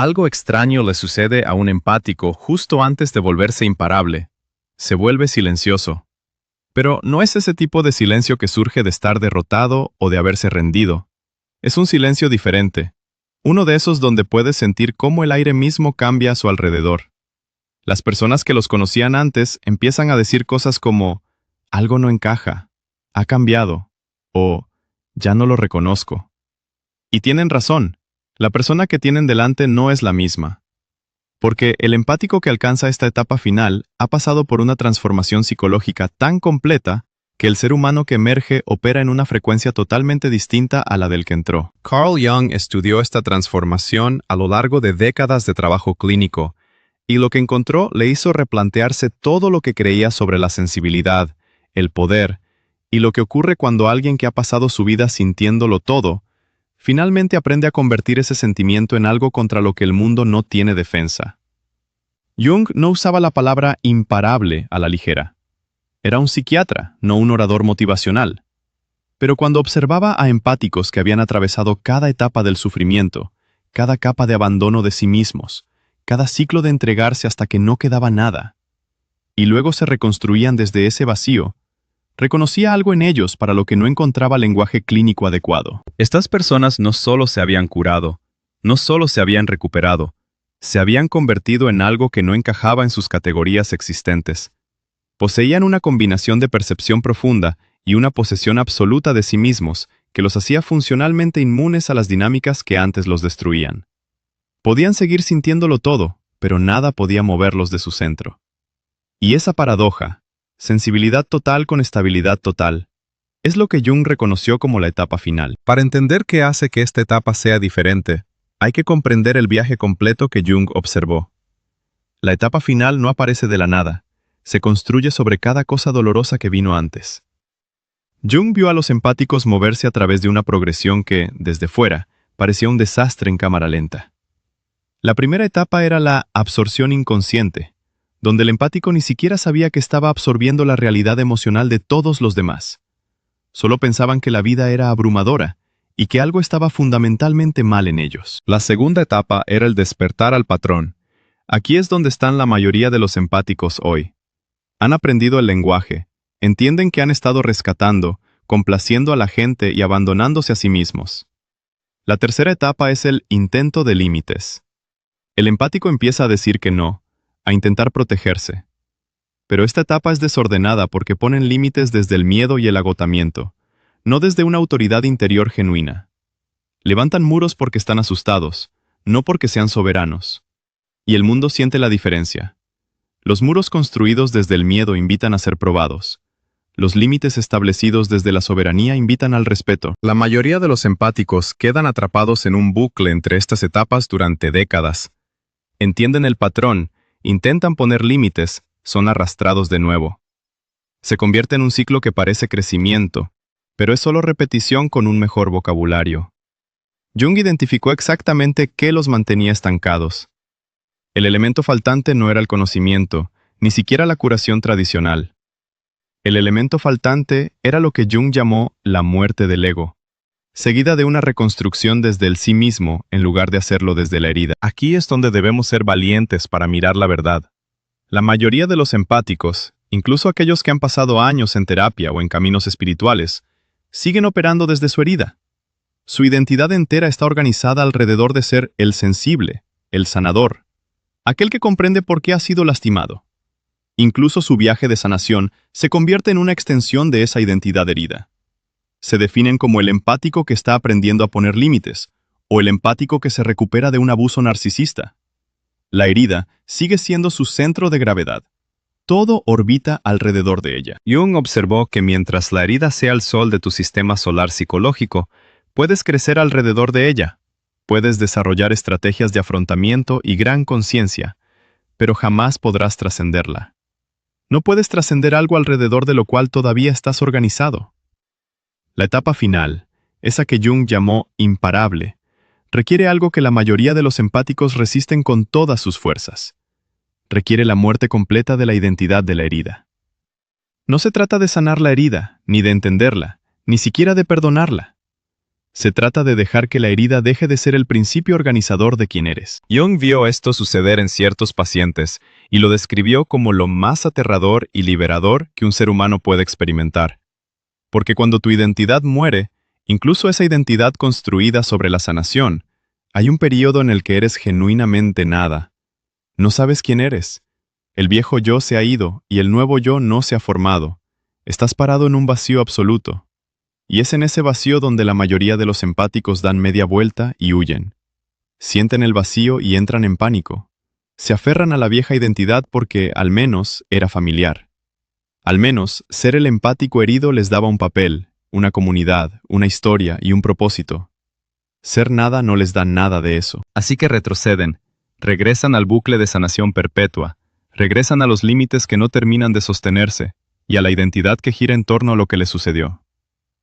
Algo extraño le sucede a un empático justo antes de volverse imparable. Se vuelve silencioso. Pero no es ese tipo de silencio que surge de estar derrotado o de haberse rendido. Es un silencio diferente. Uno de esos donde puedes sentir cómo el aire mismo cambia a su alrededor. Las personas que los conocían antes empiezan a decir cosas como, algo no encaja, ha cambiado, o ya no lo reconozco. Y tienen razón, la persona que tienen delante no es la misma. Porque el empático que alcanza esta etapa final ha pasado por una transformación psicológica tan completa que el ser humano que emerge opera en una frecuencia totalmente distinta a la del que entró. Carl Jung estudió esta transformación a lo largo de décadas de trabajo clínico, y lo que encontró le hizo replantearse todo lo que creía sobre la sensibilidad, el poder, y lo que ocurre cuando alguien que ha pasado su vida sintiéndolo todo, finalmente aprende a convertir ese sentimiento en algo contra lo que el mundo no tiene defensa. Jung no usaba la palabra imparable a la ligera. Era un psiquiatra, no un orador motivacional. Pero cuando observaba a empáticos que habían atravesado cada etapa del sufrimiento, cada capa de abandono de sí mismos, cada ciclo de entregarse hasta que no quedaba nada, y luego se reconstruían desde ese vacío, reconocía algo en ellos para lo que no encontraba lenguaje clínico adecuado. Estas personas no solo se habían curado, no solo se habían recuperado, se habían convertido en algo que no encajaba en sus categorías existentes. Poseían una combinación de percepción profunda y una posesión absoluta de sí mismos que los hacía funcionalmente inmunes a las dinámicas que antes los destruían. Podían seguir sintiéndolo todo, pero nada podía moverlos de su centro. Y esa paradoja, sensibilidad total con estabilidad total, es lo que Jung reconoció como la etapa final. Para entender qué hace que esta etapa sea diferente, hay que comprender el viaje completo que Jung observó. La etapa final no aparece de la nada, se construye sobre cada cosa dolorosa que vino antes. Jung vio a los empáticos moverse a través de una progresión que, desde fuera, parecía un desastre en cámara lenta. La primera etapa era la absorción inconsciente, donde el empático ni siquiera sabía que estaba absorbiendo la realidad emocional de todos los demás. Solo pensaban que la vida era abrumadora y que algo estaba fundamentalmente mal en ellos. La segunda etapa era el despertar al patrón. Aquí es donde están la mayoría de los empáticos hoy. Han aprendido el lenguaje, entienden que han estado rescatando, complaciendo a la gente y abandonándose a sí mismos. La tercera etapa es el intento de límites. El empático empieza a decir que no, a intentar protegerse. Pero esta etapa es desordenada porque ponen límites desde el miedo y el agotamiento, no desde una autoridad interior genuina. Levantan muros porque están asustados, no porque sean soberanos. Y el mundo siente la diferencia. Los muros construidos desde el miedo invitan a ser probados. Los límites establecidos desde la soberanía invitan al respeto. La mayoría de los empáticos quedan atrapados en un bucle entre estas etapas durante décadas. Entienden el patrón, intentan poner límites, son arrastrados de nuevo. Se convierte en un ciclo que parece crecimiento, pero es solo repetición con un mejor vocabulario. Jung identificó exactamente qué los mantenía estancados. El elemento faltante no era el conocimiento, ni siquiera la curación tradicional. El elemento faltante era lo que Jung llamó la muerte del ego, seguida de una reconstrucción desde el sí mismo en lugar de hacerlo desde la herida. Aquí es donde debemos ser valientes para mirar la verdad. La mayoría de los empáticos, incluso aquellos que han pasado años en terapia o en caminos espirituales, siguen operando desde su herida. Su identidad entera está organizada alrededor de ser el sensible, el sanador, aquel que comprende por qué ha sido lastimado. Incluso su viaje de sanación se convierte en una extensión de esa identidad herida. Se definen como el empático que está aprendiendo a poner límites, o el empático que se recupera de un abuso narcisista. La herida sigue siendo su centro de gravedad. Todo orbita alrededor de ella. Jung observó que mientras la herida sea el sol de tu sistema solar psicológico, puedes crecer alrededor de ella. Puedes desarrollar estrategias de afrontamiento y gran conciencia, pero jamás podrás trascenderla. No puedes trascender algo alrededor de lo cual todavía estás organizado. La etapa final, esa que Jung llamó imparable, requiere algo que la mayoría de los empáticos resisten con todas sus fuerzas. Requiere la muerte completa de la identidad de la herida. No se trata de sanar la herida, ni de entenderla, ni siquiera de perdonarla. Se trata de dejar que la herida deje de ser el principio organizador de quién eres. Jung vio esto suceder en ciertos pacientes y lo describió como lo más aterrador y liberador que un ser humano puede experimentar. Porque cuando tu identidad muere, incluso esa identidad construida sobre la sanación, hay un periodo en el que eres genuinamente nada. No sabes quién eres. El viejo yo se ha ido y el nuevo yo no se ha formado. Estás parado en un vacío absoluto. Y es en ese vacío donde la mayoría de los empáticos dan media vuelta y huyen. Sienten el vacío y entran en pánico. Se aferran a la vieja identidad porque, al menos, era familiar. Al menos, ser el empático herido les daba un papel, una comunidad, una historia y un propósito. Ser nada no les da nada de eso. Así que retroceden, regresan al bucle de sanación perpetua, regresan a los límites que no terminan de sostenerse y a la identidad que gira en torno a lo que les sucedió.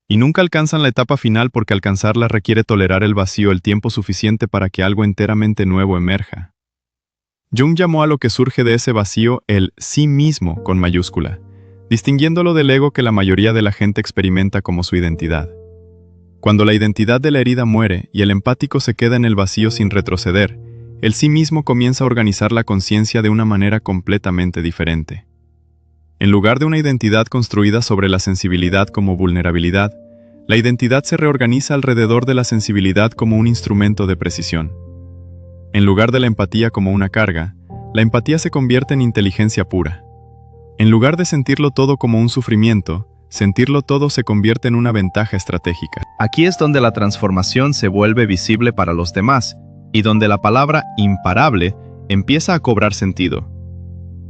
Y nunca alcanzan la etapa final porque alcanzarla requiere tolerar el vacío el tiempo suficiente para que algo enteramente nuevo emerja. Jung llamó a lo que surge de ese vacío el sí mismo con mayúscula, distinguiéndolo del ego que la mayoría de la gente experimenta como su identidad. Cuando la identidad de la herida muere y el empático se queda en el vacío sin retroceder, el sí mismo comienza a organizar la conciencia de una manera completamente diferente. En lugar de una identidad construida sobre la sensibilidad como vulnerabilidad, la identidad se reorganiza alrededor de la sensibilidad como un instrumento de precisión. En lugar de la empatía como una carga, la empatía se convierte en inteligencia pura. En lugar de sentirlo todo como un sufrimiento, sentirlo todo se convierte en una ventaja estratégica. Aquí es donde la transformación se vuelve visible para los demás, y donde la palabra imparable empieza a cobrar sentido.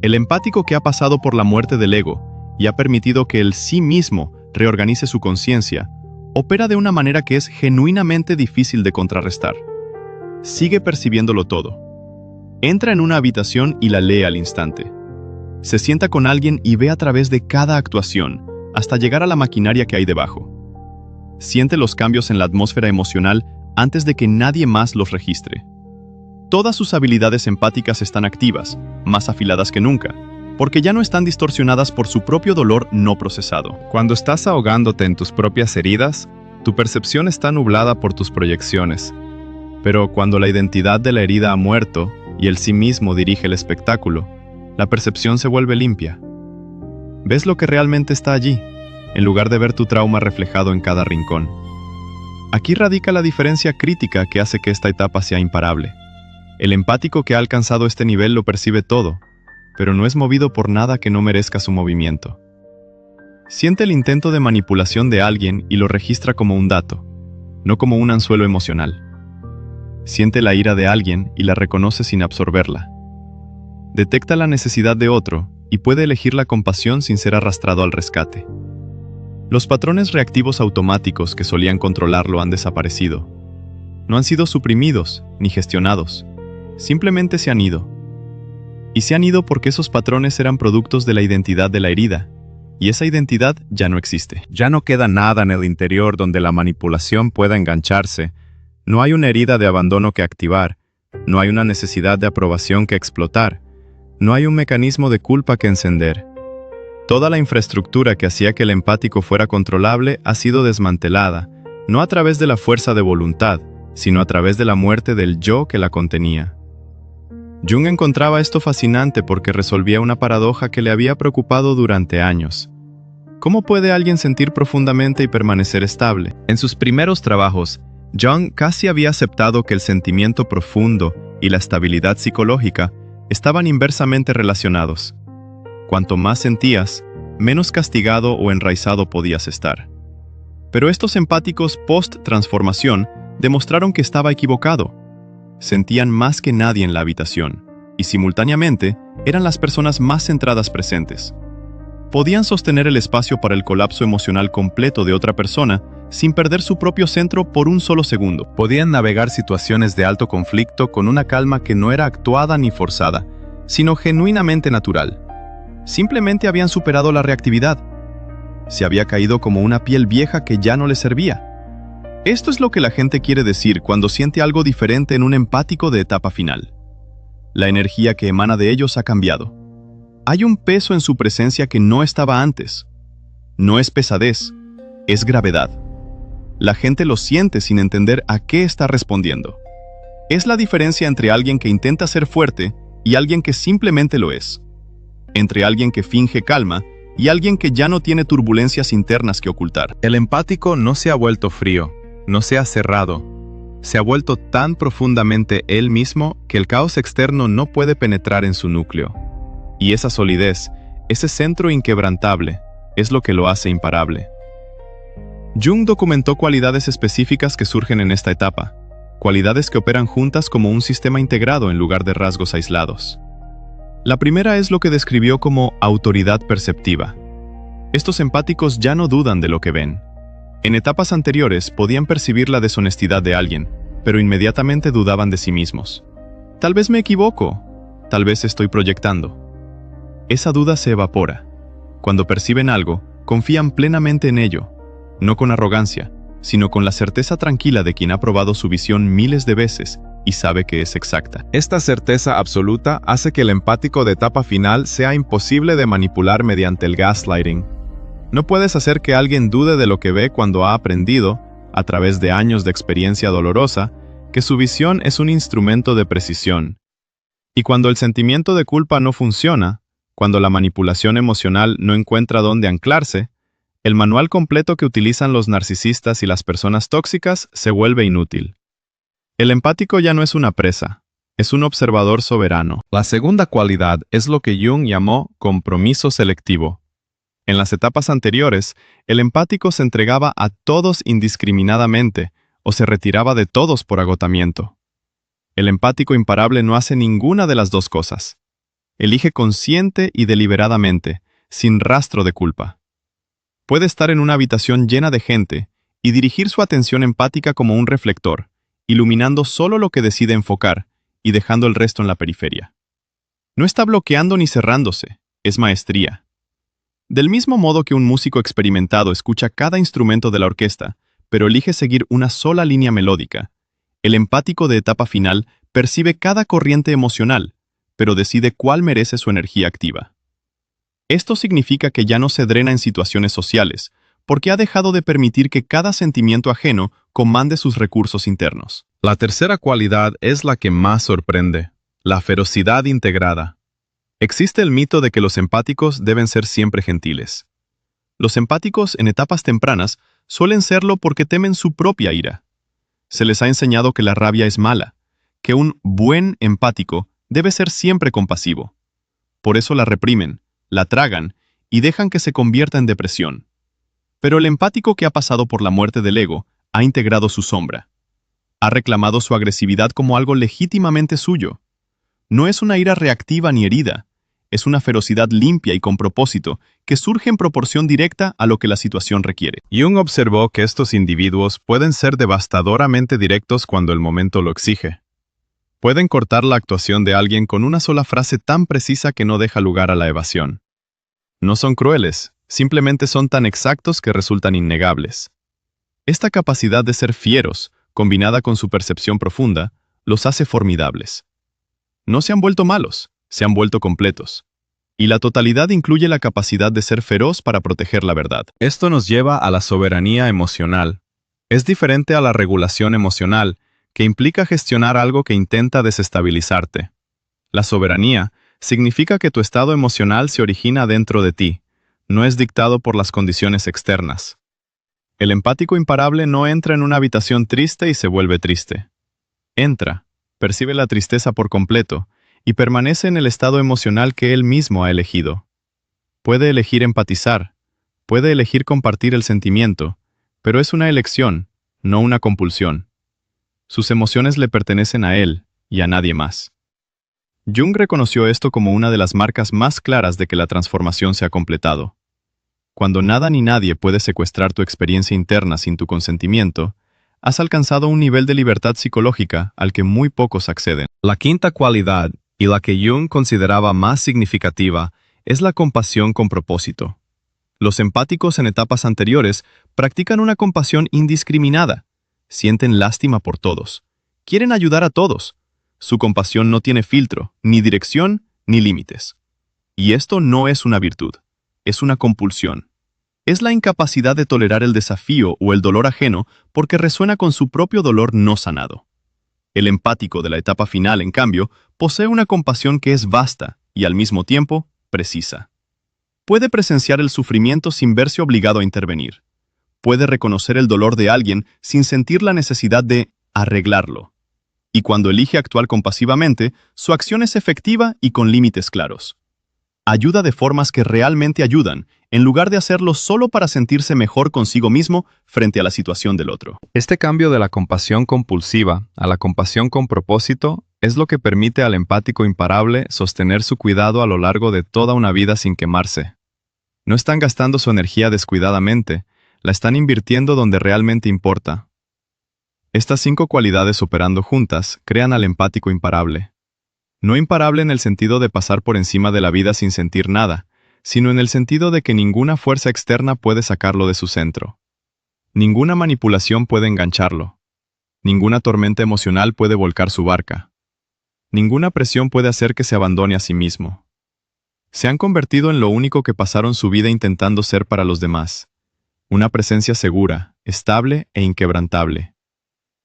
El empático que ha pasado por la muerte del ego y ha permitido que el sí mismo reorganice su conciencia, opera de una manera que es genuinamente difícil de contrarrestar. Sigue percibiéndolo todo. Entra en una habitación y la lee al instante. Se sienta con alguien y ve a través de cada actuación, hasta llegar a la maquinaria que hay debajo. Siente los cambios en la atmósfera emocional antes de que nadie más los registre. Todas sus habilidades empáticas están activas, más afiladas que nunca, porque ya no están distorsionadas por su propio dolor no procesado. Cuando estás ahogándote en tus propias heridas, tu percepción está nublada por tus proyecciones. Pero cuando la identidad de la herida ha muerto y el sí mismo dirige el espectáculo, la percepción se vuelve limpia. Ves lo que realmente está allí, en lugar de ver tu trauma reflejado en cada rincón. Aquí radica la diferencia crítica que hace que esta etapa sea imparable. El empático que ha alcanzado este nivel lo percibe todo, pero no es movido por nada que no merezca su movimiento. Siente el intento de manipulación de alguien y lo registra como un dato, no como un anzuelo emocional. Siente la ira de alguien y la reconoce sin absorberla. Detecta la necesidad de otro y puede elegir la compasión sin ser arrastrado al rescate. Los patrones reactivos automáticos que solían controlarlo han desaparecido. No han sido suprimidos ni gestionados, simplemente se han ido. Y se han ido porque esos patrones eran productos de la identidad de la herida, y esa identidad ya no existe. Ya no queda nada en el interior donde la manipulación pueda engancharse. No hay una herida de abandono que activar, no hay una necesidad de aprobación que explotar, no hay un mecanismo de culpa que encender. Toda la infraestructura que hacía que el empático fuera controlable ha sido desmantelada, no a través de la fuerza de voluntad, sino a través de la muerte del yo que la contenía. Jung encontraba esto fascinante porque resolvía una paradoja que le había preocupado durante años. ¿Cómo puede alguien sentir profundamente y permanecer estable? En sus primeros trabajos, Jung casi había aceptado que el sentimiento profundo y la estabilidad psicológica estaban inversamente relacionados. Cuanto más sentías, menos castigado o enraizado podías estar. Pero estos empáticos post-transformación demostraron que estaba equivocado. Sentían más que nadie en la habitación, y simultáneamente eran las personas más centradas presentes. Podían sostener el espacio para el colapso emocional completo de otra persona sin perder su propio centro por un solo segundo. Podían navegar situaciones de alto conflicto con una calma que no era actuada ni forzada, sino genuinamente natural. Simplemente habían superado la reactividad. Se había caído como una piel vieja que ya no le servía. Esto es lo que la gente quiere decir cuando siente algo diferente en un empático de etapa final. La energía que emana de ellos ha cambiado. Hay un peso en su presencia que no estaba antes. No es pesadez, es gravedad. La gente lo siente sin entender a qué está respondiendo. Es la diferencia entre alguien que intenta ser fuerte y alguien que simplemente lo es. Entre alguien que finge calma y alguien que ya no tiene turbulencias internas que ocultar. El empático no se ha vuelto frío, no se ha cerrado. Se ha vuelto tan profundamente él mismo que el caos externo no puede penetrar en su núcleo. Y esa solidez, ese centro inquebrantable, es lo que lo hace imparable. Jung documentó cualidades específicas que surgen en esta etapa, cualidades que operan juntas como un sistema integrado en lugar de rasgos aislados. La primera es lo que describió como autoridad perceptiva. Estos empáticos ya no dudan de lo que ven. En etapas anteriores podían percibir la deshonestidad de alguien, pero inmediatamente dudaban de sí mismos. Tal vez me equivoco, tal vez estoy proyectando. Esa duda se evapora. Cuando perciben algo, confían plenamente en ello, no con arrogancia, sino con la certeza tranquila de quien ha probado su visión miles de veces y sabe que es exacta. Esta certeza absoluta hace que el empático de etapa final sea imposible de manipular mediante el gaslighting. No puedes hacer que alguien dude de lo que ve cuando ha aprendido, a través de años de experiencia dolorosa, que su visión es un instrumento de precisión. Y cuando el sentimiento de culpa no funciona, cuando la manipulación emocional no encuentra dónde anclarse, el manual completo que utilizan los narcisistas y las personas tóxicas se vuelve inútil. El empático ya no es una presa, es un observador soberano. La segunda cualidad es lo que Jung llamó compromiso selectivo. En las etapas anteriores, el empático se entregaba a todos indiscriminadamente o se retiraba de todos por agotamiento. El empático imparable no hace ninguna de las dos cosas. Elige consciente y deliberadamente, sin rastro de culpa. Puede estar en una habitación llena de gente y dirigir su atención empática como un reflector, iluminando solo lo que decide enfocar y dejando el resto en la periferia. No está bloqueando ni cerrándose, es maestría. Del mismo modo que un músico experimentado escucha cada instrumento de la orquesta, pero elige seguir una sola línea melódica, el empático de etapa final percibe cada corriente emocional, pero decide cuál merece su energía activa. Esto significa que ya no se drena en situaciones sociales, porque ha dejado de permitir que cada sentimiento ajeno comande sus recursos internos. La tercera cualidad es la que más sorprende, la ferocidad integrada. Existe el mito de que los empáticos deben ser siempre gentiles. Los empáticos en etapas tempranas suelen serlo porque temen su propia ira. Se les ha enseñado que la rabia es mala, que un buen empático debe ser siempre compasivo. Por eso la reprimen, la tragan y dejan que se convierta en depresión. Pero el empático que ha pasado por la muerte del ego ha integrado su sombra. Ha reclamado su agresividad como algo legítimamente suyo. No es una ira reactiva ni herida, es una ferocidad limpia y con propósito que surge en proporción directa a lo que la situación requiere. Jung observó que estos individuos pueden ser devastadoramente directos cuando el momento lo exige. Pueden cortar la actuación de alguien con una sola frase tan precisa que no deja lugar a la evasión. No son crueles, simplemente son tan exactos que resultan innegables. Esta capacidad de ser fieros, combinada con su percepción profunda, los hace formidables. No se han vuelto malos, se han vuelto completos. Y la totalidad incluye la capacidad de ser feroz para proteger la verdad. Esto nos lleva a la soberanía emocional. Es diferente a la regulación emocional, que implica gestionar algo que intenta desestabilizarte. La soberanía significa que tu estado emocional se origina dentro de ti, no es dictado por las condiciones externas. El empático imparable no entra en una habitación triste y se vuelve triste. Entra, percibe la tristeza por completo, y permanece en el estado emocional que él mismo ha elegido. Puede elegir empatizar, puede elegir compartir el sentimiento, pero es una elección, no una compulsión. Sus emociones le pertenecen a él y a nadie más. Jung reconoció esto como una de las marcas más claras de que la transformación se ha completado. Cuando nada ni nadie puede secuestrar tu experiencia interna sin tu consentimiento, has alcanzado un nivel de libertad psicológica al que muy pocos acceden. La quinta cualidad, y la que Jung consideraba más significativa, es la compasión con propósito. Los empáticos en etapas anteriores practican una compasión indiscriminada. Sienten lástima por todos. Quieren ayudar a todos. Su compasión no tiene filtro, ni dirección, ni límites. Y esto no es una virtud, es una compulsión. Es la incapacidad de tolerar el desafío o el dolor ajeno porque resuena con su propio dolor no sanado. El empático de la etapa final, en cambio, posee una compasión que es vasta y al mismo tiempo precisa. Puede presenciar el sufrimiento sin verse obligado a intervenir. Puede reconocer el dolor de alguien sin sentir la necesidad de arreglarlo. Y cuando elige actuar compasivamente, su acción es efectiva y con límites claros. Ayuda de formas que realmente ayudan, en lugar de hacerlo solo para sentirse mejor consigo mismo frente a la situación del otro. Este cambio de la compasión compulsiva a la compasión con propósito es lo que permite al empático imparable sostener su cuidado a lo largo de toda una vida sin quemarse. No están gastando su energía descuidadamente, la están invirtiendo donde realmente importa. Estas 5 cualidades operando juntas crean al empático imparable. No imparable en el sentido de pasar por encima de la vida sin sentir nada, sino en el sentido de que ninguna fuerza externa puede sacarlo de su centro. Ninguna manipulación puede engancharlo. Ninguna tormenta emocional puede volcar su barca. Ninguna presión puede hacer que se abandone a sí mismo. Se han convertido en lo único que pasaron su vida intentando ser para los demás. Una presencia segura, estable e inquebrantable.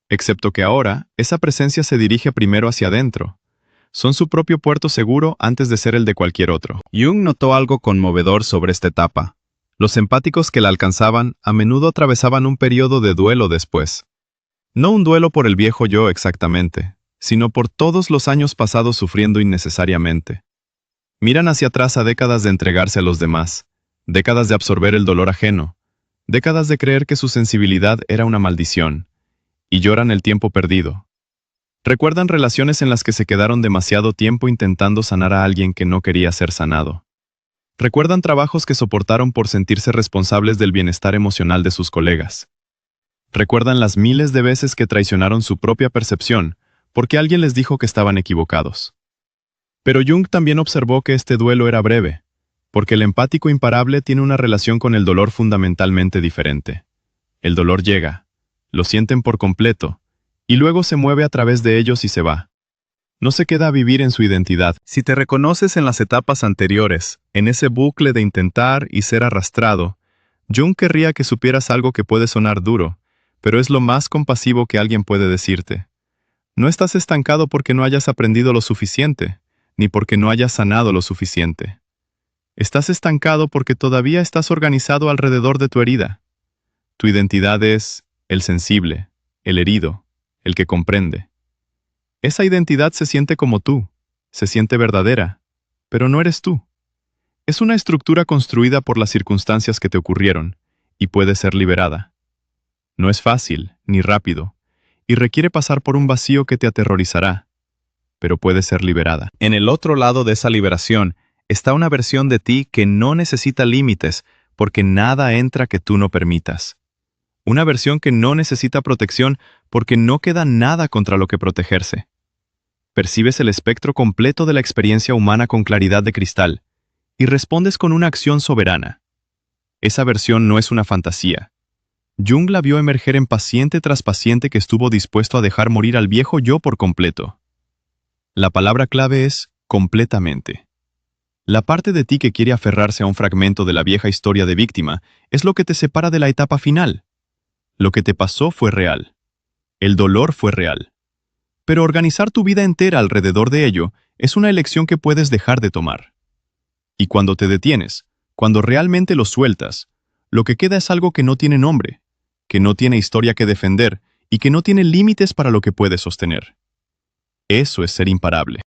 Excepto que ahora, esa presencia se dirige primero hacia adentro. Son su propio puerto seguro antes de ser el de cualquier otro. Jung notó algo conmovedor sobre esta etapa. Los empáticos que la alcanzaban a menudo atravesaban un periodo de duelo después. No un duelo por el viejo yo exactamente, sino por todos los años pasados sufriendo innecesariamente. Miran hacia atrás a décadas de entregarse a los demás, décadas de absorber el dolor ajeno, décadas de creer que su sensibilidad era una maldición, y lloran el tiempo perdido. Recuerdan relaciones en las que se quedaron demasiado tiempo intentando sanar a alguien que no quería ser sanado. Recuerdan trabajos que soportaron por sentirse responsables del bienestar emocional de sus colegas. Recuerdan las miles de veces que traicionaron su propia percepción porque alguien les dijo que estaban equivocados. Pero Jung también observó que este duelo era breve, porque el empático imparable tiene una relación con el dolor fundamentalmente diferente. El dolor llega, lo sienten por completo, y luego se mueve a través de ellos y se va. No se queda a vivir en su identidad. Si te reconoces en las etapas anteriores, en ese bucle de intentar y ser arrastrado, Jung querría que supieras algo que puede sonar duro, pero es lo más compasivo que alguien puede decirte. No estás estancado porque no hayas aprendido lo suficiente, ni porque no hayas sanado lo suficiente. Estás estancado porque todavía estás organizado alrededor de tu herida. Tu identidad es el sensible, el herido, el que comprende. Esa identidad se siente como tú, se siente verdadera, pero no eres tú. Es una estructura construida por las circunstancias que te ocurrieron, y puede ser liberada. No es fácil, ni rápido, y requiere pasar por un vacío que te aterrorizará, pero puede ser liberada. En el otro lado de esa liberación está una versión de ti que no necesita límites, porque nada entra que tú no permitas. Una versión que no necesita protección porque no queda nada contra lo que protegerse. Percibes el espectro completo de la experiencia humana con claridad de cristal y respondes con una acción soberana. Esa versión no es una fantasía. Jung la vio emerger en paciente tras paciente que estuvo dispuesto a dejar morir al viejo yo por completo. La palabra clave es completamente. La parte de ti que quiere aferrarse a un fragmento de la vieja historia de víctima es lo que te separa de la etapa final. Lo que te pasó fue real. El dolor fue real. Pero organizar tu vida entera alrededor de ello es una elección que puedes dejar de tomar. Y cuando te detienes, cuando realmente lo sueltas, lo que queda es algo que no tiene nombre, que no tiene historia que defender y que no tiene límites para lo que puede sostener. Eso es ser imparable.